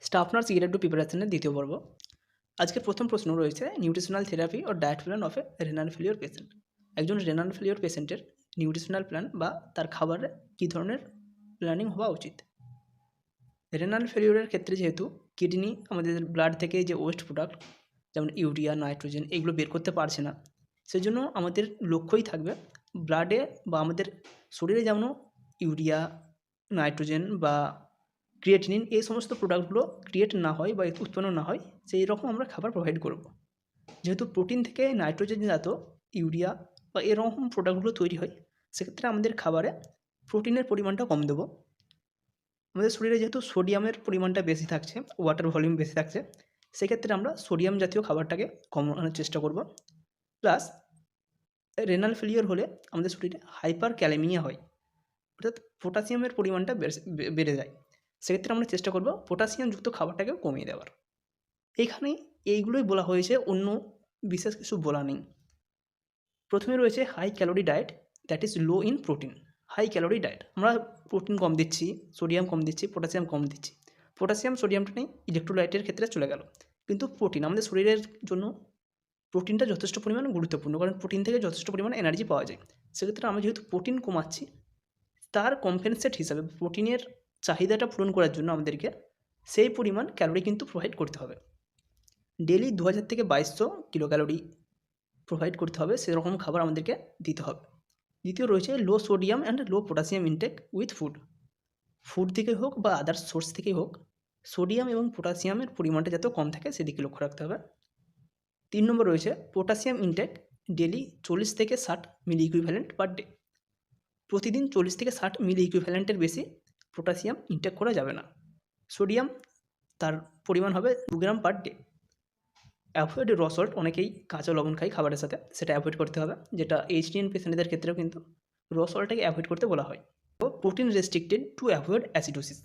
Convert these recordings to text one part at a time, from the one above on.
Staff nurse grade 2 প্রিপারেশনের দ্বিতীয় পর্ব। আজকের প্রথম প্রশ্ন রয়েছে নিউট্রিশনাল থেরাপি ও diet plan of a renal failure patient. একজন রেনাল ফেলিওর পেশেন্টের নিউট্রিশনাল প্ল্যান বা তার খাবারে কী ধরনের প্ল্যানিং হওয়া উচিত। রেনাল ফেলিওরের ক্ষেত্রে যেহেতু কিডনি আমাদের ব্লাড থেকে যে ওয়েস্ট প্রোডাক্ট যেমন ইউরিয়া, নাইট্রোজেন এগুলো বের করতে পারছে না, সেজন্য আমাদের লক্ষ্যই থাকবে ব্লাডে বা আমাদের শরীরে যেমন ইউরিয়া, নাইট্রোজেন বা ক্রিয়েটিনিন এই সমস্ত প্রোডাক্টগুলো ক্রিয়েট না হয় বা উৎপন্ন না হয়, সেই রকম আমরা খাবার প্রোভাইড করব। যেহেতু প্রোটিন থেকে নাইট্রোজেন জাত ইউরিয়া বা এরকম প্রোডাক্টগুলো তৈরি হয়, সেক্ষেত্রে আমাদের খাবারে প্রোটিনের পরিমাণটা কম দেবো। আমাদের শরীরে যেহেতু সোডিয়ামের পরিমাণটা বেশি থাকছে, ওয়াটার ভলিউম বেশি থাকছে, সেক্ষেত্রে আমরা সোডিয়াম জাতীয় খাবারটাকে কমানোর চেষ্টা করব। প্লাস রেনাল ফেলিওর হলে আমাদের শরীরে হাইপার ক্যালেমিয়া হয়, অর্থাৎ পটাশিয়ামের পরিমাণটা বেড়ে যায়। সেক্ষেত্রে আমরা চেষ্টা করব পটাশিয়ামযুক্ত খাবারটাকেও কমিয়ে দেওয়ার। এইখানে এইগুলোই বলা হয়েছে, অন্য বিশেষ কিছু বলা নেই। প্রথমে রয়েছে high calorie diet that is low in protein. High calorie diet, আমরা প্রোটিন কম দিচ্ছি, সোডিয়াম কম দিচ্ছি, পটাশিয়াম কম দিচ্ছি। পটাশিয়াম সোডিয়ামটা নেই, ইলেকট্রোলাইটের ক্ষেত্রে চলে গেল। কিন্তু প্রোটিন আমাদের শরীরের জন্য প্রোটিনটা যথেষ্ট পরিমাণ গুরুত্বপূর্ণ, কারণ প্রোটিন থেকে যথেষ্ট পরিমাণ এনার্জি পাওয়া যায়। সেক্ষেত্রে আমরা যেহেতু প্রোটিন কমাচ্ছি, তার কম্পেনসেট হিসাবে প্রোটিনের চাহিদাটা পূরণ করার জন্য আমাদেরকে সেই পরিমাণ ক্যালোরি কিন্তু প্রোভাইড করতে হবে। ডেলি 2000 থেকে 2200 কিলো ক্যালোরি প্রোভাইড করতে হবে, সেরকম খাবার আমাদেরকে দিতে হবে। দ্বিতীয় রয়েছে low sodium and low potassium intake with food. Food থেকে হোক বা আদার্স সোর্স থেকেই হোক, সোডিয়াম এবং পটাশিয়ামের পরিমাণটা যাতে কম থাকে সেদিকে লক্ষ্য রাখতে হবে। 3 নম্বর রয়েছে পটাশিয়াম ইনটেক ডেলি 40 থেকে 60 মিলি ইকুইভ্যালেন্ট পার ডে। প্রতিদিন 40 থেকে 60 মিলি ইকুইভ্যালেন্টের বেশি পটাশিয়াম ইনটেক করা যাবে না। সোডিয়াম তার পরিমাণ হবে 2 গ্রাম পার ডে। অ্যাভয়েড র সল্ট, অনেকেই কাঁচা লবণ খায় খাবারের সাথে, সেটা অ্যাভয়েড করতে হবে, যেটা এইচটিএন পেশেন্টদের ক্ষেত্রেও কিন্তু র সল্টটাকে অ্যাভয়েড করতে বলা হয়। তো protein restricted to avoid acidosis.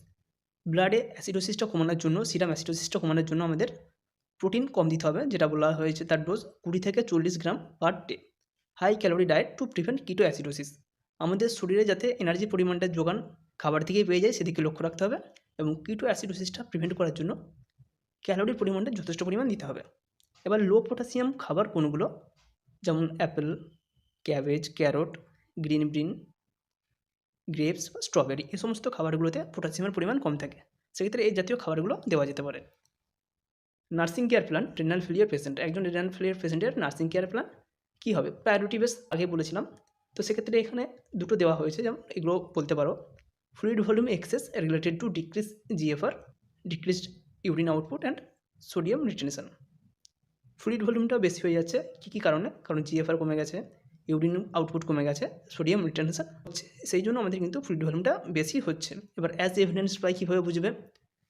ব্লাডে অ্যাসিডোসিসটা কমানোর জন্য, সিরাম অ্যাসিডোসিসটা কমানোর জন্য আমাদের প্রোটিন কম দিতে হবে, যেটা বলা হয়েছে তার ডোজ 20 থেকে 40 gram per day. High calorie diet to prevent keto acidosis. আমাদের শরীরে যাতে এনার্জি পরিমাণটা যোগান খাবার থেকেই পেয়ে যায় সেদিকে লক্ষ্য রাখতে হবে, এবং কিটো অ্যাসিডোসিসটা প্রিভেন্ট করার জন্য ক্যালোরির পরিমাণটা যথেষ্ট পরিমাণ দিতে হবে। এবার লো পটাশিয়াম খাবার কোনগুলো, যেমন অ্যাপেল, ক্যাবেজ, ক্যারট, গ্রিন বিন, গ্রেপস, স্ট্রবেরি, এই সমস্ত খাবারগুলোতে পটাশিয়ামের পরিমাণ কম থাকে। সেক্ষেত্রে এই জাতীয় খাবারগুলো দেওয়া যেতে পারে। Nursing care plan renal failure patient. একজন রেনাল ফেলিয়ার পেশেন্টের নার্সিং কেয়ার প্ল্যান কী হবে? প্রায়োরিটি বেস আগে বলেছিলাম, তো সেক্ষেত্রে এখানে দুটো দেওয়া হয়েছে, যেমন এগুলো বলতে পারো: fluid volume excess related to decrease GFR, decreased urine output and sodium retention. Fluid ভলিউমটা বেশি হয়ে যাচ্ছে কী কারণে? কারণ জিএফআর কমে গেছে, ইউরিন আউটপুট কমে গেছে, সোডিয়াম রিটেনশন হচ্ছে, সেই জন্য আমাদের কিন্তু ফ্লুইড ভলিউমটা বেশি হচ্ছে। এবার অ্যাজ এভিডেন্স পাই কীভাবে বুঝবে?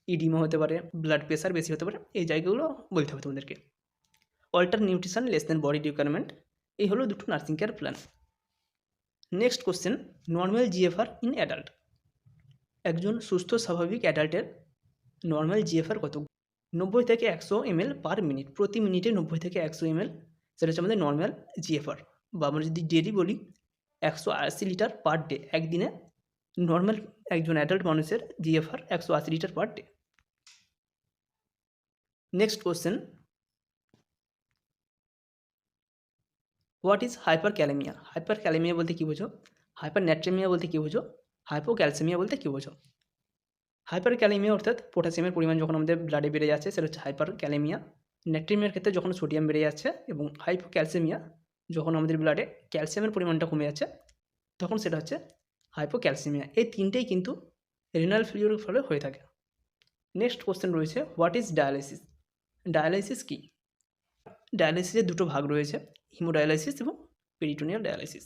ইডিমা হতে পারে, ব্লাড প্রেশার বেশি হতে পারে, এই জায়গাগুলো বলতে হবে তোমাদেরকে। Alter nutrition less than body requirement, এই হলো দুটো nursing care plan. Next question, normal GFR in adult. একজন সুস্থ স্বাভাবিক অ্যাডাল্টের নর্মাল জিএফআর কত? 90 থেকে 100 ml পার মিনিট। প্রতি মিনিটে 90 থেকে 100 ml, সেটা হচ্ছে আমাদের নর্মাল জিএফআর। বা আমরা যদি ডেলি বলি, 180 লিটার পার ডে। একদিনে নর্মাল একজন অ্যাডাল্ট মানুষের GFR 180 litre per day. Next question, what is hyper kalaemia? Hyper kalaemia বলতে কী বোঝো? হাইপার ন্যাট্রেমিয়া বলতে কী বোঝো? হাইপোক্যালসেমিয়া বলতে কী বোঝো? হাইপার ক্যালেমিয়া অর্থাৎ পটাশিয়ামের পরিমাণ যখন আমাদের ব্লাডে বেড়ে যাচ্ছে, সেটা হচ্ছে হাইপার ক্যালেমিয়া। ন্যাট্রেমিয়ার ক্ষেত্রে যখন সোডিয়াম বেড়ে যাচ্ছে, এবং হাইপোক্যালসেমিয়া যখন আমাদের ব্লাডে ক্যালসিয়ামের পরিমাণটা কমে যাচ্ছে, তখন সেটা হচ্ছে হাইপোক্যালসেমিয়া। এই তিনটেই কিন্তু রেনাল ফেলিওরের ফলে হয়ে থাকে। নেক্সট কোশ্চেন রয়েছে, হোয়াট ইজ ডায়ালাইসিস? ডায়ালাইসিস কী? ডায়ালাইসিসের দুটো ভাগ রয়েছে, হিমোডায়ালাইসিস এবং peritoneal dialysis.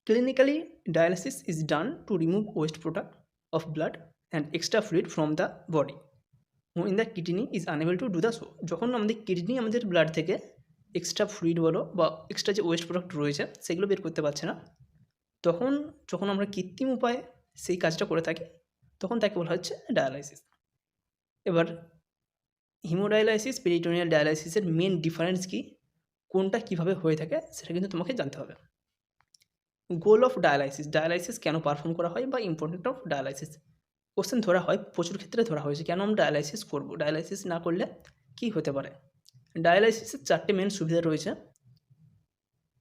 Clinically dialysis is done to remove waste product of blood and extra fluid from the body in the kidney is unable to do the so. যখন আমাদের kidney আমাদের blood থেকে extra fluid বলো বা extra যে waste product রয়েছে সেগুলো বের করতে পারছে না, তখন যখন আমরা কৃত্রিম উপায়ে সেই কাজটা করে থাকি, তখন তাকে বলা হচ্ছে ডায়ালাইসিস। এবার হিমোডায়ালাইসিস, পেরিটোনিয়াল ডায়ালাইসিসের মেন ডিফারেন্স কী, কোনটা কীভাবে হয়ে থাকে, সেটা কিন্তু তোমাকে জানতে হবে। গোল অফ ডায়ালাইসিস, ডায়ালাইসিস কেন পারফর্ম করা হয় বা ইম্পর্টেন্ট অফ ডায়ালাইসিস। কোশ্চেন ধরা হয়, প্রচুর ক্ষেত্রে ধরা হয়েছে, কেন আমরা ডায়ালাইসিস করব, ডায়ালাইসিস না করলে কী হতে পারে। ডায়ালাইসিসের 4টে মেন সুবিধা রয়েছে।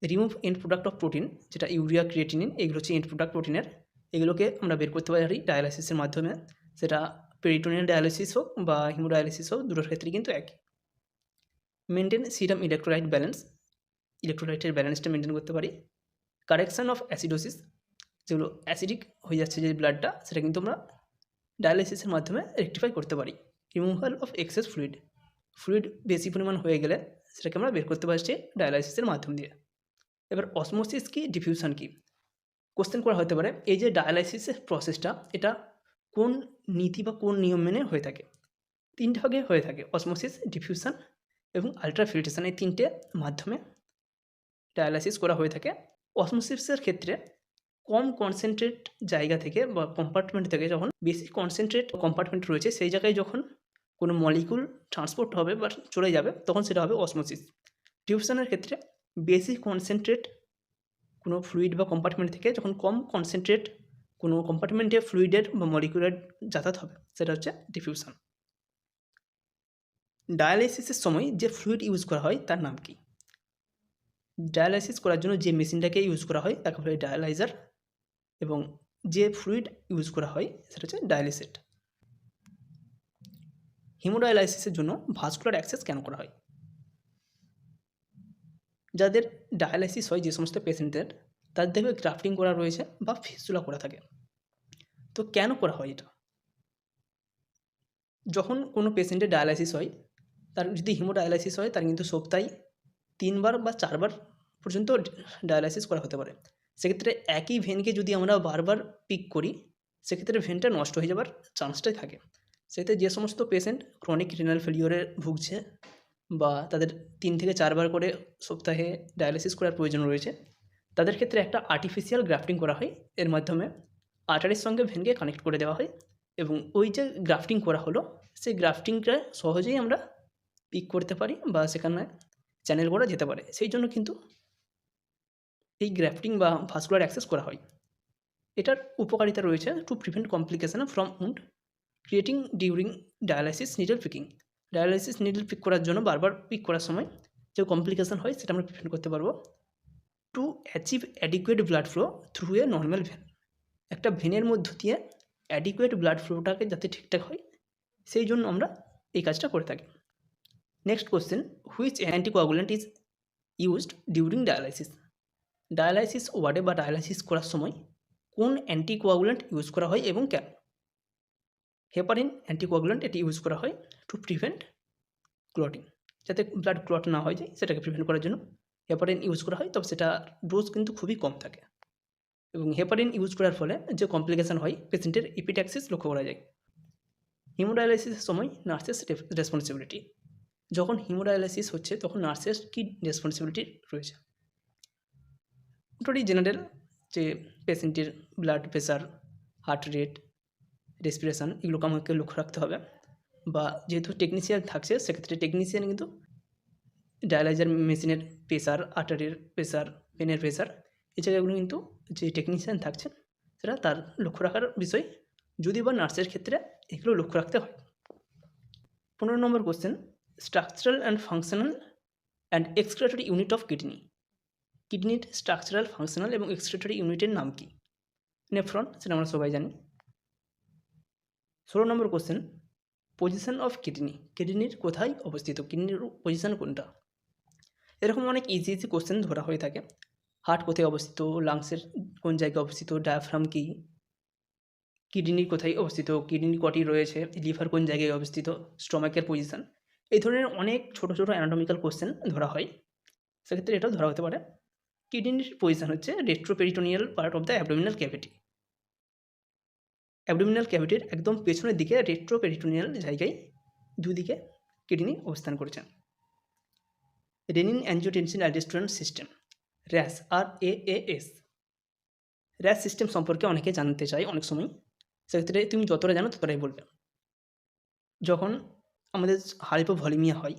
Remove and product of protein, যেটা ইউরিয়া, ক্রিয়েটিনিন, এগুলো হচ্ছে এন্ড প্রোডাক্ট প্রোটিনের। এগুলোকে আমরা বের করতে পারি ডায়ালাইসিসের মাধ্যমে, সেটা পেরিটোনিয়াল ডায়ালাইসিস হোক বা হিমোডায়ালাইসিস হোক, দুটোর ক্ষেত্রে কিন্তু একই। মেনটেন সিরাম ইলেকট্রোলাইট ব্যালেন্স, ইলেকট্রোলাইটের ব্যালেন্সটা মেনটেন করতে পারি। কারেকশন অফ অ্যাসিডোসিস, যেগুলো অ্যাসিডিক হয়ে যাচ্ছে যে ব্লাডটা, সেটা কিন্তু আমরা ডায়ালাইসিসের মাধ্যমে রেকটিফাই করতে পারি। Removal of excess fluid, fluid বেশি পরিমাণ হয়ে গেলে সেটাকে আমরা বের করতে পারছি ডায়ালাইসিসের মাধ্যম দিয়ে। এবার অসমোসিস কি, ডিফিউশন কি, কোশ্চেন করা হতে পারে। এই যে ডায়ালাইসিসের প্রসেসটা, এটা কোন নীতি বা কোন নিয়ম মেনে হয়ে থাকে। 3টে ভাগে হয়ে থাকে, অসমোসিস, ডিফিউশন এবং আলট্রাফিল্ট্রেশন, এই 3টে মাধ্যমে ডায়ালাইসিস করা হয়ে থাকে। অসমোসিসের ক্ষেত্রে কম কনসেন্ট্রেট জায়গা থেকে বা কম্পার্টমেন্ট থেকে যখন বেশি কনসেন্ট্রেট কম্পার্টমেন্ট রয়েছে, সেই জায়গায় যখন কোনো মলিকুল ট্রান্সপোর্ট হবে বা চলে যাবে, তখন সেটা হবে অসমোসিস। ডিফিউশনের ক্ষেত্রে বেশি কনসেন্ট্রেট কোনো ফ্লুইড বা কম্পার্টমেন্ট থেকে যখন কম কনসেন্ট্রেট কোনো কম্পার্টমেন্টে ফ্লুইডের বা মলিকুলার যাতায়াত হবে, সেটা হচ্ছে ডিফিউশন। ডায়ালাইসিসের সময় যে ফ্লুইড ইউজ করা হয় তার নাম কি। ডায়ালাইসিস করার জন্য যে মেশিনটাকে ইউজ করা হয় তাকে বলে ডায়ালাইজার, এবং যে ফ্লুইড ইউজ করা হয় সেটা হচ্ছে ডায়ালিসেট। হিমোডায়ালাইসিসের জন্য ভাস্কুলার অ্যাক্সেস কেন করা হয়। যাদের ডায়ালাইসিস হয়, যে সমস্ত পেশেন্টদের, তাদের দেখবে গ্রাফটিং করা রয়েছে বা ফিস্টুলা করা থাকে। তো কেন করা হয় এটা? যখন কোনো পেশেন্টের ডায়ালাইসিস হয়, তার যদি হিমোডায়ালাইসিস হয়, তার কিন্তু সপ্তাহে 3বার বা 4বার পর্যন্ত ডায়ালাইসিস করা হতে পারে। সেক্ষেত্রে একই ভেনকে যদি আমরা বারবার পিক করি, সেক্ষেত্রে ভেনটা নষ্ট হয়ে যাবার চান্সটাই থাকে। সেক্ষেত্রে যে সমস্ত পেশেন্ট ক্রনিক রিনাল ফেলিওরে ভুগছে বা তাদের 3 থেকে 4বার করে সপ্তাহে ডায়ালাইসিস করার প্রয়োজন রয়েছে, তাদের ক্ষেত্রে একটা আর্টিফিশিয়াল গ্রাফটিং করা হয়। এর মাধ্যমে আর্টারির সঙ্গে ভেনকে কানেক্ট করে দেওয়া হয়, এবং ওই যে গ্রাফটিং করা হলো, সেই গ্রাফটিংটা সহজেই আমরা পিক করতে পারি বা সেখানে চ্যানেল করা যেতে পারে। সেই জন্য কিন্তু এই গ্রাফটিং বা ভাস্কুলার অ্যাক্সেস করা হয়। এটার উপকারিতা রয়েছে to prevent complication from wound creating during dialysis needle picking. Dialysis needle pick করার জন্য বারবার পিক করার সময় যে কমপ্লিকেশন হয়, সেটা আমরা প্রিভেন্ট করতে পারবো। To achieve adequate blood flow through a normal vein, একটা ভেনের মধ্য দিয়ে অ্যাডিকুয়েট ব্লাড ফ্লোটাকে যাতে ঠিকঠাক হয়, সেই জন্য আমরা এই কাজটা করে থাকি। Next question, which anticoagulant is used during dialysis. Dialysis ওয়ার্ডে বা ডায়ালাইসিস করার সময় কোন অ্যান্টিকোয়াগুলেন্ট ইউজ করা হয় এবং কেন। হেপারিন অ্যান্টিকোয়াগুলেন্ট, এটি ইউজ করা হয় টু প্রিভেন্ট ক্লটিং, যাতে ব্লাড ক্লট না হয়ে যায়, সেটাকে প্রিভেন্ট করার জন্য হেপারিন ইউজ করা হয়। তবে সেটা ডোজ কিন্তু খুবই কম থাকে, এবং হেপারিন ইউজ করার ফলে যে কমপ্লিকেশন হয়, পেশেন্টের ইপিট্যাক্সিস লক্ষ্য করা যায়। হিমোডায়ালাইসিসের সময় নার্সেস রেসপন্সিবিলিটি, যখন হিমোডায়ালাইসিস হচ্ছে তখন নার্সের কী রেসপন্সিবিলিটি রয়েছে। মোটামুটি জেনারেল যে পেশেন্টের blood pressure, heart rate, respiration, এগুলোকে আমাকে লক্ষ্য রাখতে হবে। বা যেহেতু টেকনিশিয়ান থাকছে, সেক্ষেত্রে টেকনিশিয়ান কিন্তু ডায়ালাইজার মেশিনের প্রেশার, আর্টারির প্রেশার, পেনের প্রেশার, এই জায়গাগুলো কিন্তু যে টেকনিশিয়ান থাকছেন সেটা তার লক্ষ্য রাখার বিষয়। যদি বা নার্সের ক্ষেত্রে এগুলো লক্ষ্য রাখতে হয়। 15 number question, structural and functional and excretory unit of kidney. কিডনির স্ট্রাকচারাল, ফাংশনাল এবং এক্সক্রেটরি ইউনিটের নাম কি। নেফ্রন, সেটা আমরা সবাই জানি। 16 নম্বর কোশ্চেন, পজিশন অফ কিডনি। কিডনির কোথায় অবস্থিত, কিডনির পজিশন কোনটা। এরকম অনেক ইজি ইজি কোশ্চেন ধরা হয়ে থাকে। হার্ট কোথায় অবস্থিত, লাংসের কোন জায়গায় অবস্থিত, ডায়াফ্রাম কী, কিডনি কোথায় অবস্থিত, কিডনি কটি রয়েছে, লিভার কোন জায়গায় অবস্থিত, স্টমাকের পজিশন, এই ধরনের অনেক ছোটো ছোটো অ্যানাটমিক্যাল কোশ্চেন ধরা হয়। সেক্ষেত্রে এটাও ধরা হতে পারে। কিডনির পজিশন হচ্ছে retroperitoneal part of the abdominal cavity. Abdominal ক্যাভিটির একদম পেছনের দিকে রেট্রোপেরিটোনিয়াল জায়গায় দুদিকে কিডনি অবস্থান করেছে। Renin angiotensin aldosterone system, RAAS, RAAS, RAAS system সম্পর্কে অনেকে জানতে চায় অনেক সময়। সেক্ষেত্রে তুমি যতটা জানো ততটাই বলবে। যখন আমাদের হাইপোভলিমিয়া হয়,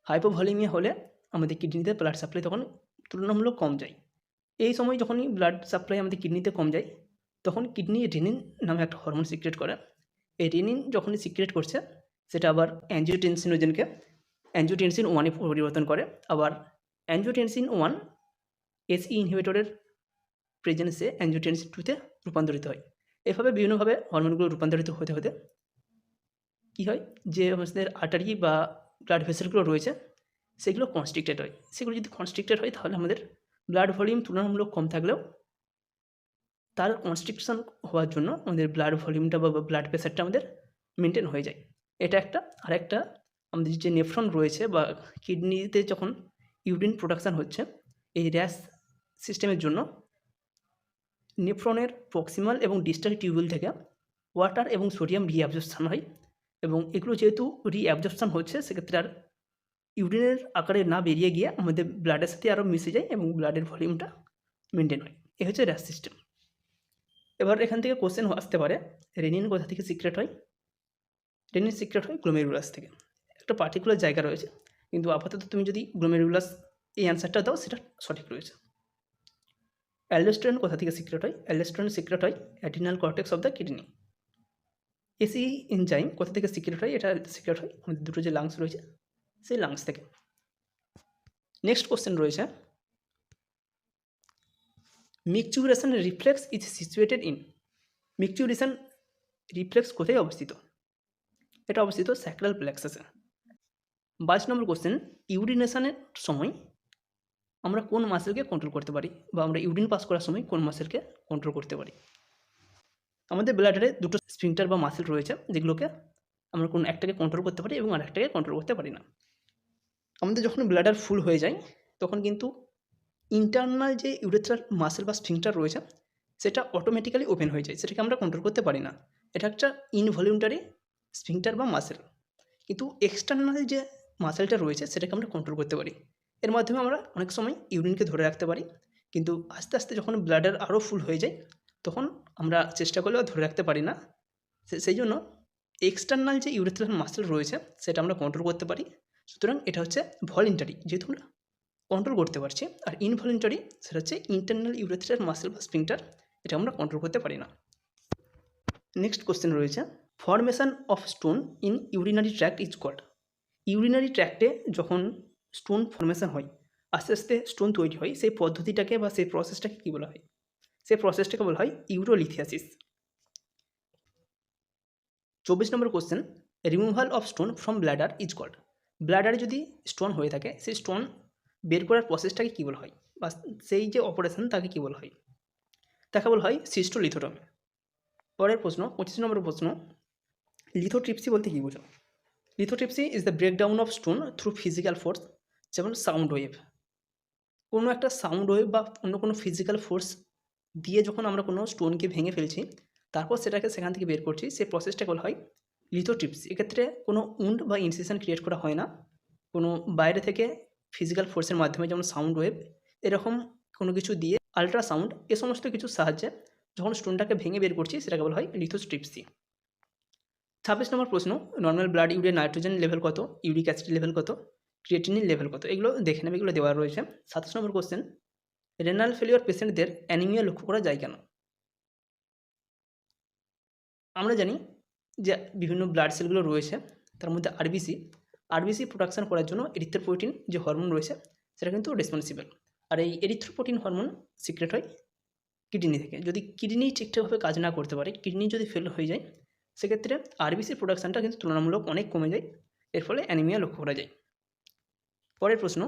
হাইপোভলিমিয়া হলে আমাদের কিডনিতে ব্লাড সাপ্লাই তখন তুলনামূলক কম যায়। এই সময় যখনই ব্লাড সাপ্লাই আমাদের কিডনিতে কম যায়, তখন কিডনি রেনিন নামে একটা হরমোন সিক্রেট করে। এই রেনিন যখনই সিক্রেট করছে সেটা আবার অ্যাঞ্জিওটেনসিনোজেনকে অ্যাঞ্জিওটেনসিন 1 এ পরিবর্তন করে। আবার অ্যাঞ্জিওটেনসিন 1 এসই ইনহিবিটরের প্রেজেন্সে অ্যাঞ্জিওটেনসিন 2 তে রূপান্তরিত হয়। এভাবে বিভিন্নভাবে হরমোনগুলো রূপান্তরিত হতে হতে কী হয়, যে আমাদের আর্টারি বা ব্লাড ভেসেলগুলো রয়েছে সেগুলো কনস্ট্রিক্টেড হয়। সেগুলো যদি কনস্ট্রিক্টেড হয় তাহলে আমাদের ব্লাড ভলিউম তুলনামূলক কম থাকলেও তার কনস্ট্রিকশন হওয়ার জন্য আমাদের ব্লাড ভলিউমটা বা ব্লাড প্রেশারটা আমাদের মেনটেন হয়ে যায়। এটা একটা। আরেকটা, আমাদের যে নেফ্রন রয়েছে বা কিডনিতে যখন ইউরিন প্রোডাকশান হচ্ছে, এই র্যাশ সিস্টেমের জন্য নেফ্রনের প্রক্সিমাল এবং ডিস্টাল টিউবুল থেকে ওয়াটার এবং সোডিয়াম রিঅ্যাবজর্পশন হয়, এবং এগুলো যেহেতু রিঅ্যাবজর্পশন হচ্ছে সেক্ষেত্রে আর ইউরিনের আকারে না বেরিয়ে গিয়ে আমাদের ব্লাডের সাথে আরও মিশে যায় এবং ব্লাডের ভলিউমটা মেনটেন হয়। এ হচ্ছে র্যাশ সিস্টেম। এবার এখান থেকে কোশ্চেন আসতে পারে, রেনিন কোথা থেকে সিক্রেট হয়? রেনিন সিক্রেট হয় গ্লোমেরুলাস থেকে। একটা পার্টিকুলার জায়গা রয়েছে, কিন্তু আপাতত তুমি যদি গ্লোমেরুলাস এই অ্যান্সারটা দাও সেটা সঠিক রয়েছে। অ্যালডোস্টেরন কোথা থেকে সিক্রেট হয়? অ্যালডোস্টেরন সিক্রেট হয় adrenal cortex of the kidney. AC enzyme কোথা থেকে সিক্রেট হয়? এটা সিক্রেট হয় আমাদের দুটো যে লাংস রয়েছে সেই লাংস থেকে। নেক্সট কোশ্চেন রয়েছে, micturition reflex is situated in. Micturition reflex কোথায় অবস্থিত? এটা অবস্থিত স্যাক্রাল প্লেক্সাসে। 22 নম্বর কোশ্চেন, ইউরিনেশনের সময় আমরা কোন মাসেলকে কন্ট্রোল করতে পারি, বা আমরা ইউরিন পাস করার সময় কোন মাসেলকে কন্ট্রোল করতে পারি? আমাদের ব্লাডারে দুটো স্ফিংটার বা মাসেল রয়েছে, যেগুলোকে আমরা কোন একটাকে কন্ট্রোল করতে পারি এবং আরেকটাকে কন্ট্রোল করতে পারি না। আমাদের যখন ব্লাডার ফুল হয়ে যায় তখন কিন্তু ইন্টারনাল যে ইউরেথ্রাল মাসেল বা স্ফিংটার রয়েছে সেটা অটোমেটিক্যালি ওপেন হয়ে যায়, সেটাকে আমরা কন্ট্রোল করতে পারি না। এটা একটা ইনভলিউন্টারি স্ফিংটার বা মাসেল। কিন্তু এক্সটার্নাল যে মাসেলটা রয়েছে সেটাকে আমরা কন্ট্রোল করতে পারি। এর মাধ্যমে আমরা অনেক সময় ইউরিনকে ধরে রাখতে পারি, কিন্তু আস্তে আস্তে যখন ব্লাডার আরও ফুল হয়ে যায় তখন আমরা চেষ্টা করলেও ধরে রাখতে পারি না। সেই জন্য এক্সটার্নাল যে ইউরেথ্রাল মাসেল রয়েছে সেটা আমরা কন্ট্রোল করতে পারি। সুতরাং এটা হচ্ছে ভলিন্টারি, যেহেতু আমরা কন্ট্রোল করতে পারছি। আর ইনভলিন্টারি সেটা হচ্ছে ইন্টারনাল ইউরেথ্রাল মাসেল বা স্ফিংটার, এটা আমরা কন্ট্রোল করতে পারি না। নেক্সট কোশ্চেন রয়েছে, formation of stone in urinary tract is called. Urinary ট্র্যাক্টে যখন স্টোন ফর্মেশন হয়, আস্তে আস্তে স্টোন তৈরি হয়, সেই পদ্ধতিটাকে বা সেই প্রসেসটাকে কী বলা হয়? সেই প্রসেসটাকে বলা হয় urolithiasis. 24 number question, removal of stone from bladder is called. ব্ল্যাডারে যদি স্টোন হয়ে থাকে সেই স্টোন বের করার প্রসেসটাকে কী বলা হয়, বা সেই যে অপারেশন তাকে কী বলা হয়? তাকে বলা হয় সিস্টোলিথোটমি। পরের প্রশ্ন, 25 নম্বর প্রশ্ন, লিথোট্রিপসি বলতে কী বোঝো? Lithotripsy is the breakdown of stone through physical force, যেমন সাউন্ড ওয়েভ। কোনো একটা সাউন্ড ওয়েভ বা অন্য কোনো ফিজিক্যাল ফোর্স দিয়ে যখন আমরা কোনো স্টোনকে ভেঙে ফেলছি তারপর সেটাকে সেখান থেকে বের করছি, সেই প্রসেসটাকে বলা হয় লিথোট্রিপসি। এক্ষেত্রে কোনো উন্ড বা ইনসিশন ক্রিয়েট করা হয় না, কোনো বাইরে থেকে ফিজিক্যাল ফোর্সের মাধ্যমে, যেমন সাউন্ড ওয়েভ এরকম কোনো কিছু দিয়ে, আলট্রাসাউন্ড, এ সমস্ত কিছুর সাহায্যে যখন স্টোনটাকে ভেঙে বের করছি সেটাকে বলা হয় লিথোট্রিপসি। 26 নম্বর প্রশ্ন, normal blood urea nitrogen level কত, ইউরিক অ্যাসিড লেভেল কত, ক্রিয়েটিনিন লেভেল কত, এগুলো দেখে নেবে, এগুলো দেওয়া রয়েছে। 27 নম্বর কোশ্চেন, রেনাল ফেলিওর পেশেন্টদের অ্যানিমিয়া লক্ষ্য করা যায় কেন? আমরা জানি যে বিভিন্ন ব্লাড সেলগুলো রয়েছে তার মধ্যে আরবিসি প্রোডাকশান করার জন্য এরিথ্রোপয়েটিন যে হরমোন রয়েছে সেটা কিন্তু রেসপন্সিবল। আর এই এরিথ্রোপয়েটিন হরমোন সিক্রেট হয় কিডনি থেকে। যদি কিডনি ঠিকঠাকভাবে কাজ না করতে পারে, কিডনি যদি ফেল হয়ে যায়, সেক্ষেত্রে আরবিসির প্রোডাকশানটা কিন্তু তুলনামূলক অনেক কমে যায়, এর ফলে অ্যানিমিয়া লক্ষ্য করা যায়। পরের প্রশ্ন,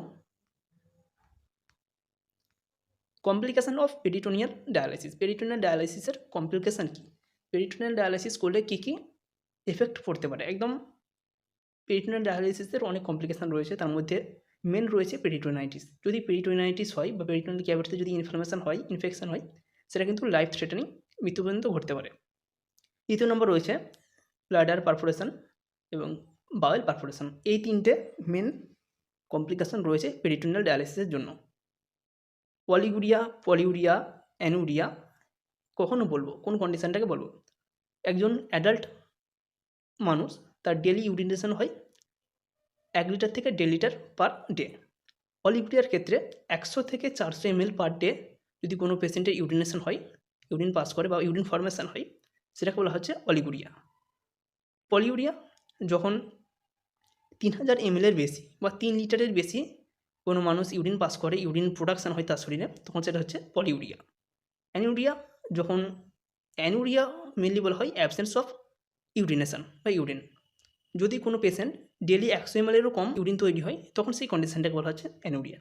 complication of peritoneal dialysis. Peritoneal ডায়ালাইসিসের কমপ্লিকেশান কী? পেরিটোনিয়াল ডায়ালাইসিস করলে কী কী এফেক্ট পড়তে পারে? একদম পেরিটোনিয়াল ডায়ালাইসিসের অনেক কমপ্লিকেশান রয়েছে, তার মধ্যে মেন রয়েছে পেরিটোনাইটিস। যদি পেরিটোনাইটিস হয় বা পেরিটোনিয়াল ক্যাভিটিতে যদি ইনফেকশন হয় সেটা কিন্তু লাইফ থ্রেটানিং, মৃত্যু পর্যন্ত ঘটতে পারে। তৃতীয় নম্বর রয়েছে ব্লাডার পারফোরেশন এবং বাওয়েল পারফোরেশন। এই তিনটে মেন কমপ্লিকেশান রয়েছে পেরিটোনিয়াল ডায়ালাইসিসের জন্য। পলিউরিয়া, অ্যানুরিয়া কখনো বলবো, কোন কন্ডিশানটাকে বলবো? একজন অ্যাডাল্ট মানুষ তার ডেলি ইউরিনেশন হয় 1 লিটার থেকে 1.5 লিটার পার ডে। অলিউরিয়ার ক্ষেত্রে 100 থেকে 400 ml পার ডে যদি কোনো পেশেন্টের ইউরিনেশন হয়, ইউরিন পাস করে বা ইউরিন ফর্মেশন হয় সেটাকে বলা হচ্ছে অলিগুরিয়া। পলিউরিয়া যখন 3000 ml এর বেশি বা 3 লিটারের বেশি কোনো মানুষ ইউরিন পাস করে, ইউরিন প্রোডাকশান হয় তার শরীরে, তখন সেটা হচ্ছে পলিউরিয়া। অ্যানিউরিয়া যখন অ্যানুরিয়া মেনলি বলা হয় অ্যাবসেন্স অফ ইউরিনেশন বা ইউরিন। যদি কোনো পেশেন্ট ডেলি 100 ml এরও কম ইউরিন তৈরি হয় তখন সেই কন্ডিশনটাকে বলা হচ্ছে অ্যানুরিয়া।